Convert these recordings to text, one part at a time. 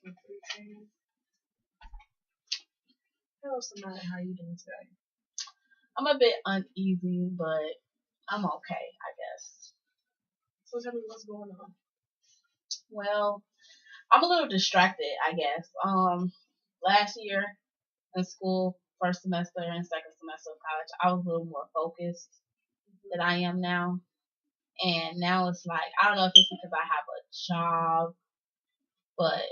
Hello, Samaya. How are you doing today? I'm a bit uneasy, but I'm okay, I guess. So tell me what's going on. Well, I'm a little distracted, I guess. Last year in school, first semester and second semester of college, I was a little more focused than I am now. And now it's like, I don't know if it's because I have a job, but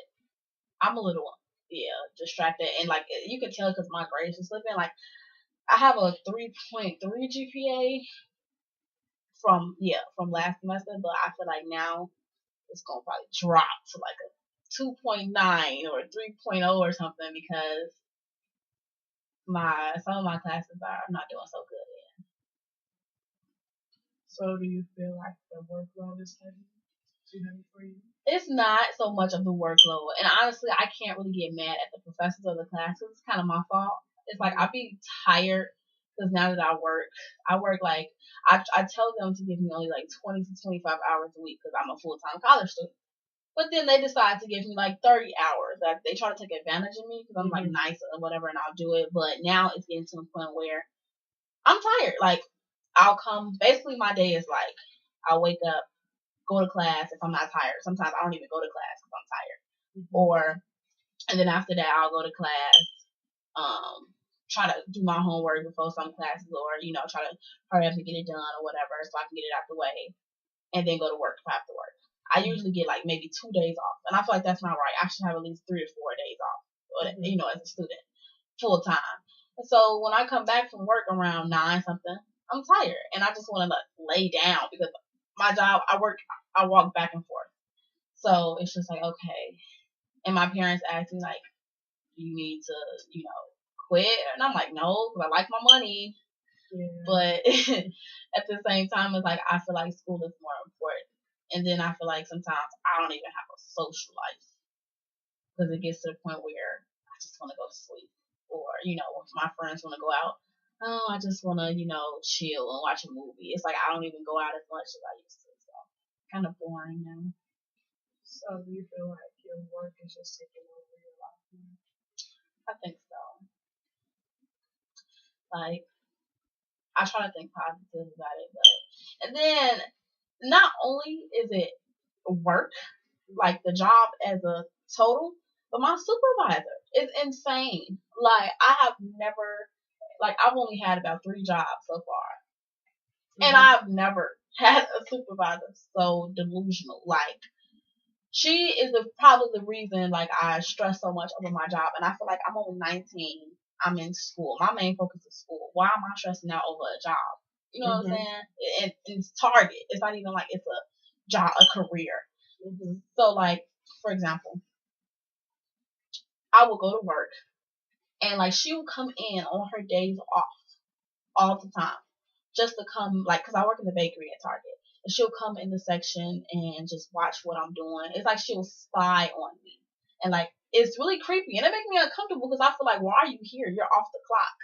I'm a little, yeah, distracted. And like, you can tell because my grades are slipping. Like, I have a 3.3 GPA from last semester, but I feel like now it's gonna probably drop to like a 2.9 or 3.0 or something because my some of my classes are I'm not doing so good in. So do you feel like the workload is too heavy for you? It's not so much of the workload, and honestly, I can't really get mad at the professors or the classes. It's kind of my fault. It's like I be tired because now that I work like I tell them to give me only like 20 to 25 hours a week because I'm a full time college student. But then they decide to give me like 30 hours. Like they try to take advantage of me because I'm like nice or whatever, and I'll do it. But now it's getting to the point where I'm tired. Like I'll come. Basically, my day is like I'll wake up, go to class if I'm not tired. Sometimes I don't even go to class if I'm tired. Or and then after that, I'll go to class. Try to do my homework before some classes, or try to hurry up and get it done or whatever, so I can get it out the way, and then go to work after work. I usually get like maybe 2 days off, and I feel like that's not right. I should have at least 3 to 4 days off, as a student, full time. And so when I come back from work around 9 something, I'm tired, and I just want to like lay down because my job, I walk back and forth, so it's just like okay. And my parents ask me like, "Do you need to, quit?" And I'm like, "No, because I like my money." Yeah. But at the same time, it's like I feel like school is more important. And then I feel like sometimes I don't even have a social life because it gets to the point where I just want to go to sleep. Or, if my friends want to go out, oh, I just want to, chill and watch a movie. It's like I don't even go out as much as I used to. So kind of boring now. So do you feel like your work is just taking over your life now? I think so. Like, I try to think positive about it, but and then not only is it work, like the job as a total, but my supervisor is insane. Like I have never, like I've only had about 3 jobs so far, and I've never had a supervisor so delusional. Like she is probably the reason like I stress so much over my job, and I feel like I'm only 19. I'm in school. My main focus is school. Why am I stressing out over a job? You know what I'm saying? It's Target. It's not even like it's a job, a career. So like, for example, I will go to work and like she will come in on her days off all the time just to come like because I work in the bakery at Target. And she'll come in the section and just watch what I'm doing. It's like she'll spy on me. And like it's really creepy and it makes me uncomfortable because I feel like, why are you here? You're off the clock.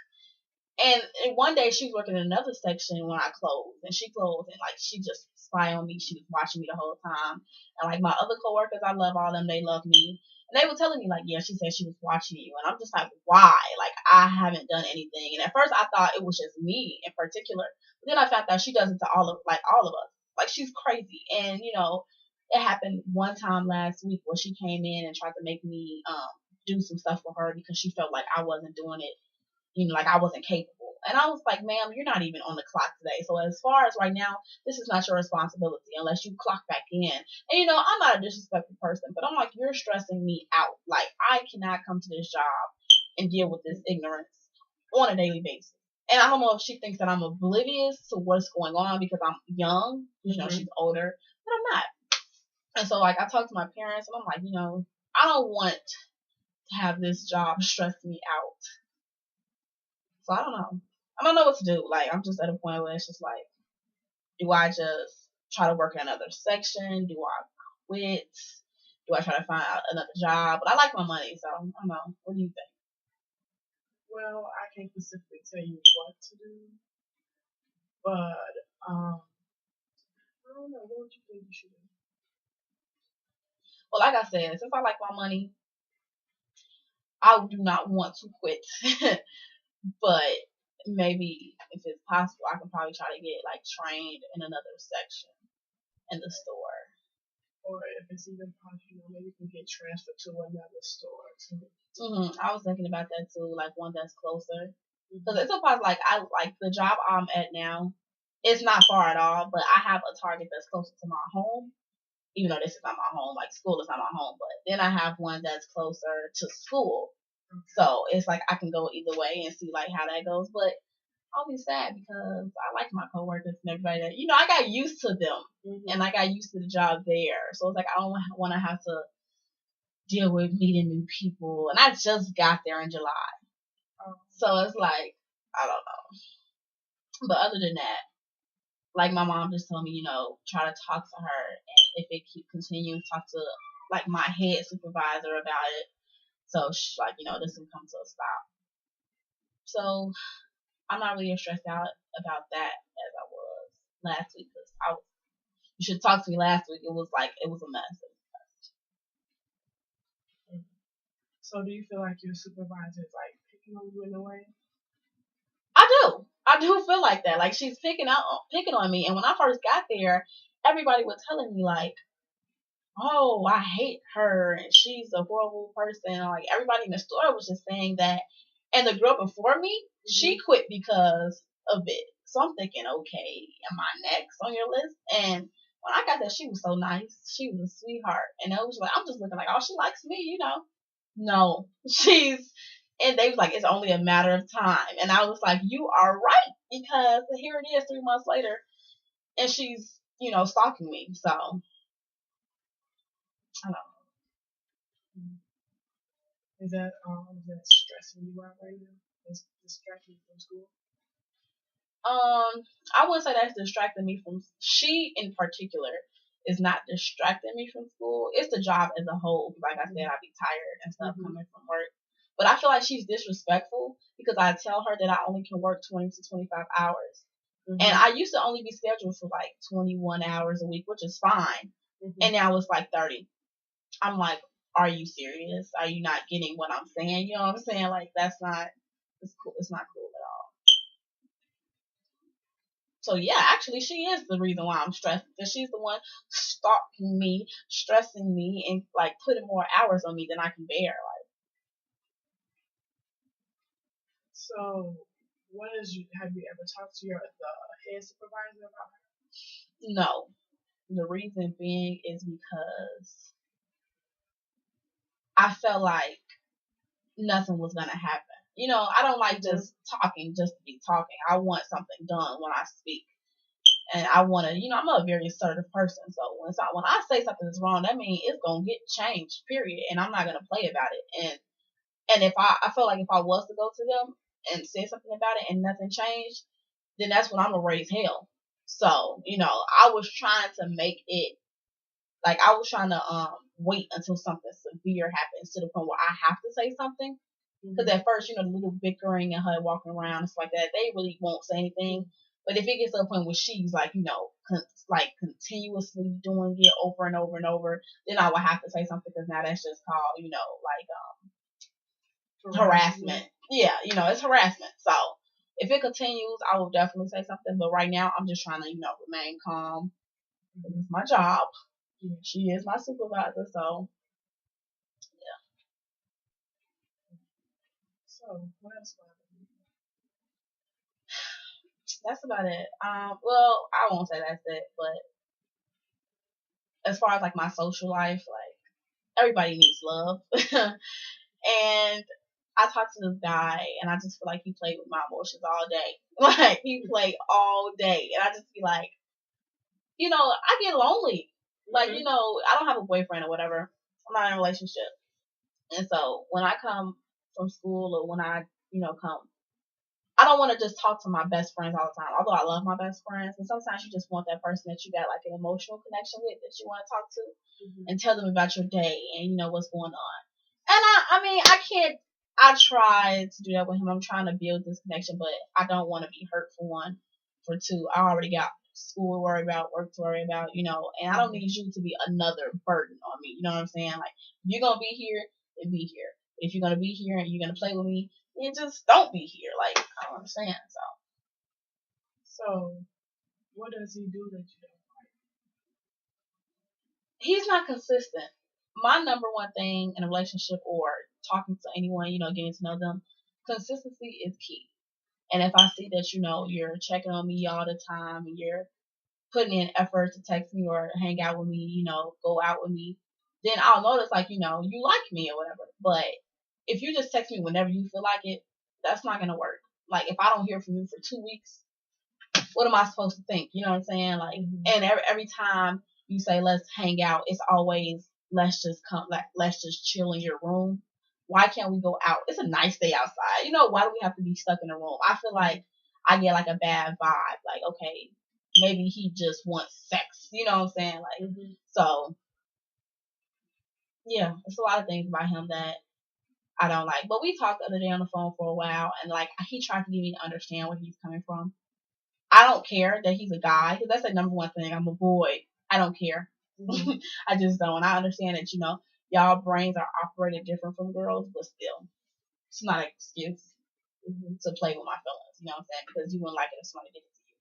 And one day she was working in another section when I closed, and she closed, and like she just spy on me. She was watching me the whole time, and like my other coworkers, I love all of them. They love me, and they were telling me like, yeah, she said she was watching you, and I'm just like, why? Like I haven't done anything, and at first I thought it was just me in particular, but then I found out she does it to all of us. Like she's crazy, and it happened one time last week where she came in and tried to make me do some stuff for her because she felt like I wasn't doing it, like I wasn't capable. And I was like, ma'am, you're not even on the clock today. So as far as right now, this is not your responsibility unless you clock back in. And I'm not a disrespectful person, but I'm like, you're stressing me out. Like I cannot come to this job and deal with this ignorance on a daily basis. And I don't know if she thinks that I'm oblivious to what's going on because I'm young. She's older, but I'm not. And so like I talked to my parents and I'm like, I don't want to have this job stress me out. So I don't know. I don't know what to do. Like I'm just at a point where it's just like, do I just try to work in another section? Do I quit? Do I try to find another job? But I like my money, so I don't know. What do you think? Well, I can't specifically tell you what to do, but I don't know. What would you think you should do? Well, like I said, since I like my money, I do not want to quit, but maybe if it's possible, I can probably try to get like trained in another section in the store. Or if it's even possible, maybe you can get transferred to another store too. I was thinking about that too, like one that's closer. Because it's a part like I like the job I'm at now. It's not far at all, but I have a target that's closer to my home. Even though this is not my home, like school is not my home, but then I have one that's closer to school. So it's like I can go either way and see like how that goes. But I'll be sad because I like my coworkers and everybody that I got used to them and I got used to the job there. So it's like I don't want to have to deal with meeting new people, and I just got there in July. So it's like I don't know. But other than that, like my mom just told me, try to talk to her, and if it keep continuing, talk to like my head supervisor about it. So like this will come to a stop. So I'm not really stressed out about that as I was last week because you should talk to me last week. It was a mess. So do you feel like your supervisor is like picking on you in a way? I do feel like that. Like she's picking on me. And when I first got there, everybody was telling me like, "Oh, I hate her and she's a horrible person." Like everybody in the store was just saying that. And the girl before me, she quit because of it. So I'm thinking, okay, am I next on your list? And when I got there, she was so nice. She was a sweetheart. And I was like, I'm just looking like, oh, she likes me. No, and they was like, it's only a matter of time. And I was like, you are right, because here it is 3 months later, and she's, stalking me. So, I don't know. Is that stressing you out right now? Is distracting you from school? I wouldn't say that's distracting me from, she in particular is not distracting me from school. It's the job as a whole. Like I said, I'd be tired and stuff coming from work. But I feel like she's disrespectful because I tell her that I only can work 20 to 25 hours. And I used to only be scheduled for like 21 hours a week, which is fine. And now it's like 30. I'm like, are you serious? Are you not getting what I'm saying? You know what I'm saying? Like, it's cool. It's not cool at all. So yeah, actually she is the reason why I'm stressed, because she's the one stalking me, stressing me, and like putting more hours on me than I can bear. Like, so have you ever talked to the head supervisor about her? No. The reason being is because I felt like nothing was gonna happen. I don't like just talking just to be talking. I want something done when I speak. And I want to, I'm a very assertive person. So when I say something is wrong, that means it's going to get changed, period. And I'm not going to play about it. And if I feel like if I was to go to them and say something about it and nothing changed, then that's when I'm going to raise hell. So, I was trying to make it, like I was trying to wait until something severe happens to the point where I have to say something. Because at first, the little bickering and her walking around and stuff like that, they really won't say anything. But if it gets to a point where she's like, continuously doing it over and over and over, then I would have to say something, because now that's just called, harassment. Yeah, it's harassment. So if it continues, I will definitely say something. But right now, I'm just trying to, remain calm. It's my job. She is my supervisor, so yeah. So what else? That's about it. Well, I won't say that's it, but as far as like my social life, like everybody needs love. And I talked to this guy, and I just feel like he played with my emotions all day. Like he played all day, and I just be like, I get lonely. Like, I don't have a boyfriend or whatever. I'm not in a relationship, and so when I come from school or when I, come, I don't want to just talk to my best friends all the time. Although I love my best friends, and sometimes you just want that person that you got like an emotional connection with, that you want to talk to, and tell them about your day and what's going on. And I mean, I can't. I try to do that with him. I'm trying to build this connection, but I don't want to be hurt, for one. For two, I already got school to worry about, work to worry about, and I don't need you to be another burden on me. You know what I'm saying? Like, if you're gonna be here, then be here. If you're gonna be here and you're gonna play with me, then just don't be here. Like, I don't understand. So So, what does he do that you don't he's not consistent. My number one thing in a relationship or talking to anyone, getting to know them, consistency is key. And if I see that, you're checking on me all the time and you're putting in effort to text me or hang out with me, go out with me, then I'll notice like, you like me or whatever. But if you just text me whenever you feel like it, that's not gonna work. Like if I don't hear from you for 2 weeks, what am I supposed to think? You know what I'm saying? Like, and every time you say let's hang out, it's always let's just chill in your room. Why can't we go out? It's a nice day outside. Why do we have to be stuck in a room? I feel like I get like a bad vibe. Like, okay, maybe he just wants sex. You know what I'm saying? Like, so yeah, it's a lot of things about him that I don't like. But we talked the other day on the phone for a while, and like he tried to get me to understand where he's coming from. I don't care that he's a guy because that's the number one thing. I'm a boy. I don't care. I just don't. I understand that y'all brains are operated different from girls, but still, it's not an excuse to play with my feelings. You know what I'm saying? Because you wouldn't like it if somebody did it to you.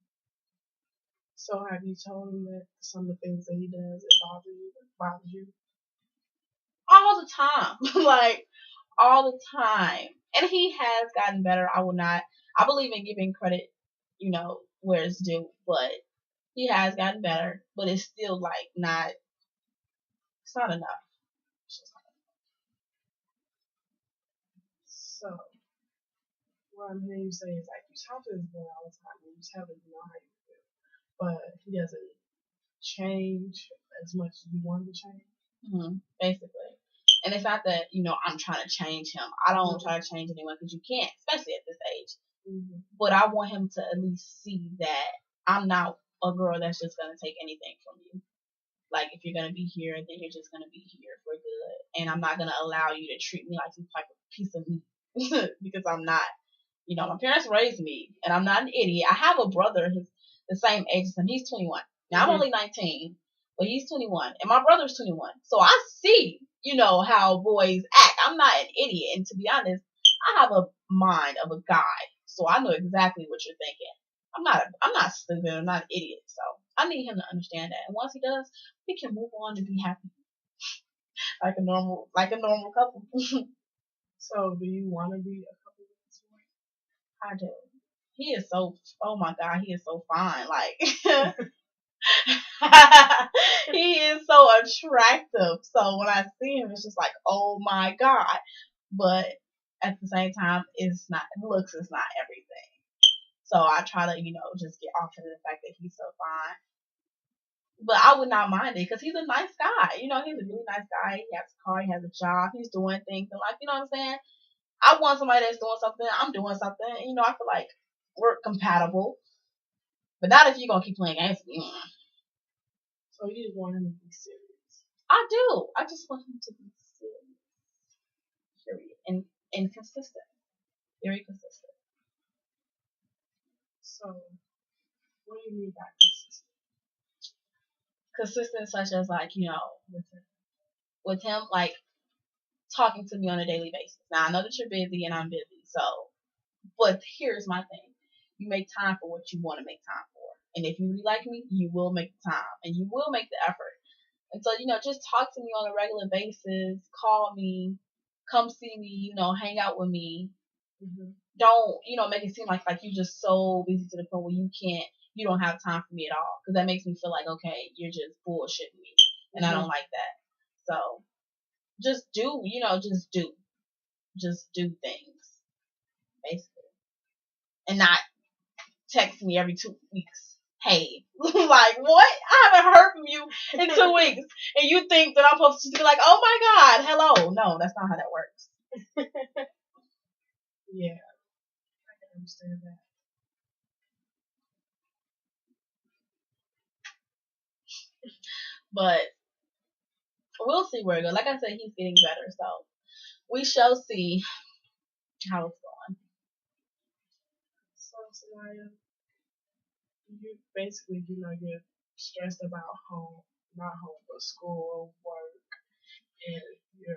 So, have you told him that some of the things that he does it bothers you? All the time, like all the time, and he has gotten better. I will not. I believe in giving credit, where it's due, but he has gotten better, but it's still like not. It's not enough. It's just not So, what I'm hearing you say is like you talk to this boy all the time and you tell him you know how you feel, but he doesn't change as much as you want him to change. basically. And it's not that, I'm trying to change him. I don't try to change anyone because you can't, especially at this age. But I want him to at least see that I'm not a girl that's just going to take anything from you. Like, if you're going to be here, then you're just going to be here for good. And I'm not going to allow you to treat me like some type of piece of meat because I'm not. My parents raised me, and I'm not an idiot. I have a brother who's the same age as him. He's 21. Now, I'm only 19, but he's 21, and my brother's 21. So I see, how boys act. I'm not an idiot, and to be honest, I have a mind of a guy, so I know exactly what you're thinking. I'm not stupid. I'm not an idiot. So I need him to understand that, and once he does, we can move on and be happy, like a normal couple. So, do you want to be a couple with this boy? I do. He is so. Oh my God, he is so fine. Like. He is so attractive. So when I see him, it's just like, oh my God. But at the same time, it's not, looks is not everything. So I try to, just get off of the fact that he's so fine. But I would not mind it because he's a nice guy. He's a really nice guy. He has a car, he has a job, he's doing things in life. You know what I'm saying? I want somebody that's doing something, I'm doing something. I feel like we're compatible. But not if you're going to keep playing games with me. So you just want him to be serious. I do. I just want him to be serious. Period. And consistent. Very consistent. So what do you mean by consistent? Consistent such as like, with him like talking to me on a daily basis. Now I know that you're busy and I'm busy, so but here's my thing. You make time for what you want to make time for. And if you really like me, you will make the time and you will make the effort. And so, just talk to me on a regular basis, call me, come see me, hang out with me. Don't, make it seem like you're just so busy to the point where you don't have time for me at all. Because that makes me feel like, okay, you're just bullshitting me. And I don't like that. So just do, just do things, basically. And not text me every 2 weeks. Hey, like what? I haven't heard from you in 2 weeks, and you think that I'm supposed to be like, oh my God, hello? No, that's not how that works. Yeah, I can understand that. But we'll see where it goes. Like I said, he's getting better, so we shall see how it's going. So, Samaya, you basically, you're stressed about home, not home, but school, work, and you're